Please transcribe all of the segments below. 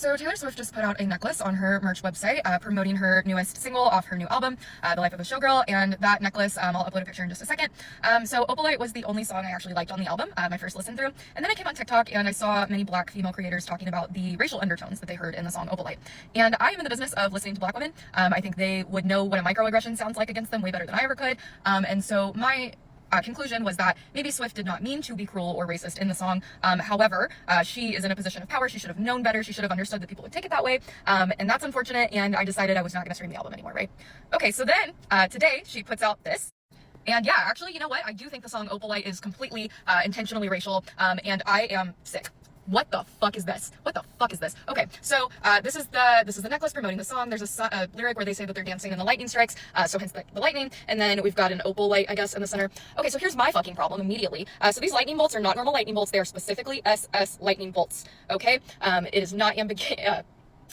So Taylor Swift just put out a necklace on her merch website promoting her newest single off her new album, The Life of a Showgirl, and that necklace, I'll upload a picture in just a second. So Opalite was the only song I actually liked on the album, my first listen through, and then I came on TikTok and I saw many black female creators talking about the racial undertones that they heard in the song Opalite. And I am in the business of listening to black women. I think they would know what a microaggression sounds like against them way better than I ever could. And so my conclusion was that maybe Swift did not mean to be cruel or racist in the song. However, she is in a position of power. She should have known better. She should have understood that people would take it that way. And that's unfortunate. And I decided I was not going to stream the album anymore, right? Okay, so then today she puts out this. And yeah, actually, you know what? I do think the song Opalite is completely intentionally racial. And I am sick. What the fuck is this? What the fuck is this? Okay, so this is the necklace promoting the song. There's a lyric where they say that they're dancing and the lightning strikes, so hence the lightning. And then we've got an opal light, I guess, in the center. Okay, so here's my fucking problem immediately. So these lightning bolts are not normal lightning bolts. They are specifically SS lightning bolts. Okay, it is not ambiguous.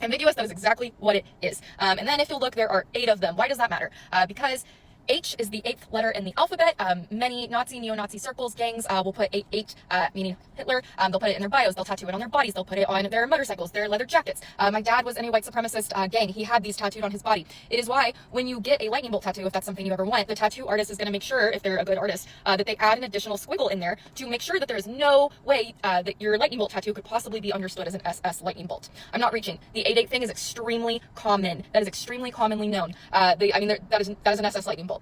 That is exactly what it is. And then if you'll look, there are 8 of them. Why does that matter? Because H is the 8th letter in the alphabet. Many Nazi, neo-Nazi circles, gangs will put 8, meaning Hitler. They'll put it in their bios. They'll tattoo it on their bodies. They'll put it on their motorcycles, their leather jackets. My dad was in a white supremacist gang. He had these tattooed on his body. It is why when you get a lightning bolt tattoo, if that's something you ever want, the tattoo artist is going to make sure, if they're a good artist, that they add an additional squiggle in there to make sure that there is no way that your lightning bolt tattoo could possibly be understood as an SS lightning bolt. I'm not reaching. The 8-8 thing is extremely common. That is extremely commonly known. That is an SS lightning bolt.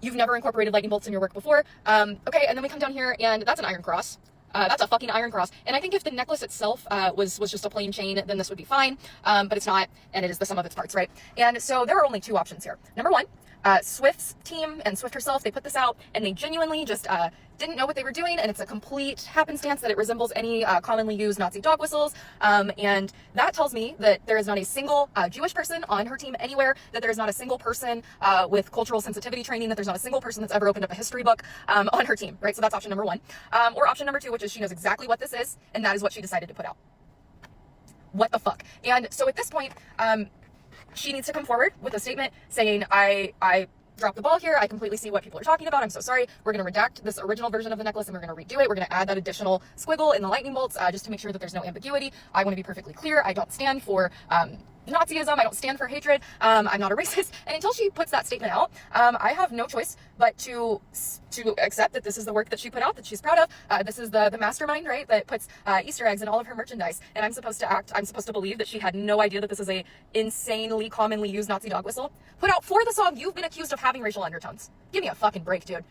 You've never incorporated lightning bolts in your work before. Okay, and then we come down here, and that's an iron cross. That's a fucking iron cross. And I think if the necklace itself was just a plain chain, then this would be fine. But it's not, and it is the sum of its parts, right? And so there are only 2 options here. Number 1, Swift's team and Swift herself, they put this out, and they genuinely just didn't know what they were doing, and it's a complete happenstance that it resembles any commonly used Nazi dog whistles. And that tells me that there is not a single Jewish person on her team anywhere, that there is not a single person with cultural sensitivity training, that there's not a single person that's ever opened up a history book on her team, right? So that's option number 1. Or option number 2, which is she knows exactly what this is, and that is what she decided to put out. What the fuck? And so at this point, she needs to come forward with a statement saying, I dropped the ball here. I completely see what people are talking about. I'm so sorry. We're going to redact this original version of the necklace and we're going to redo it. We're going to add that additional squiggle in the lightning bolts just to make sure that there's no ambiguity. I want to be perfectly clear. I don't stand for Nazism. I don't stand for hatred. I'm not a racist. And until she puts that statement out, I have no choice but to accept that this is the work that she put out, that she's proud of. This is the mastermind, right, that puts Easter eggs in all of her merchandise. And I'm supposed to believe that she had no idea that this is a insanely commonly used Nazi dog whistle put out for the song you've been accused of having racial undertones. Give me a fucking break, dude.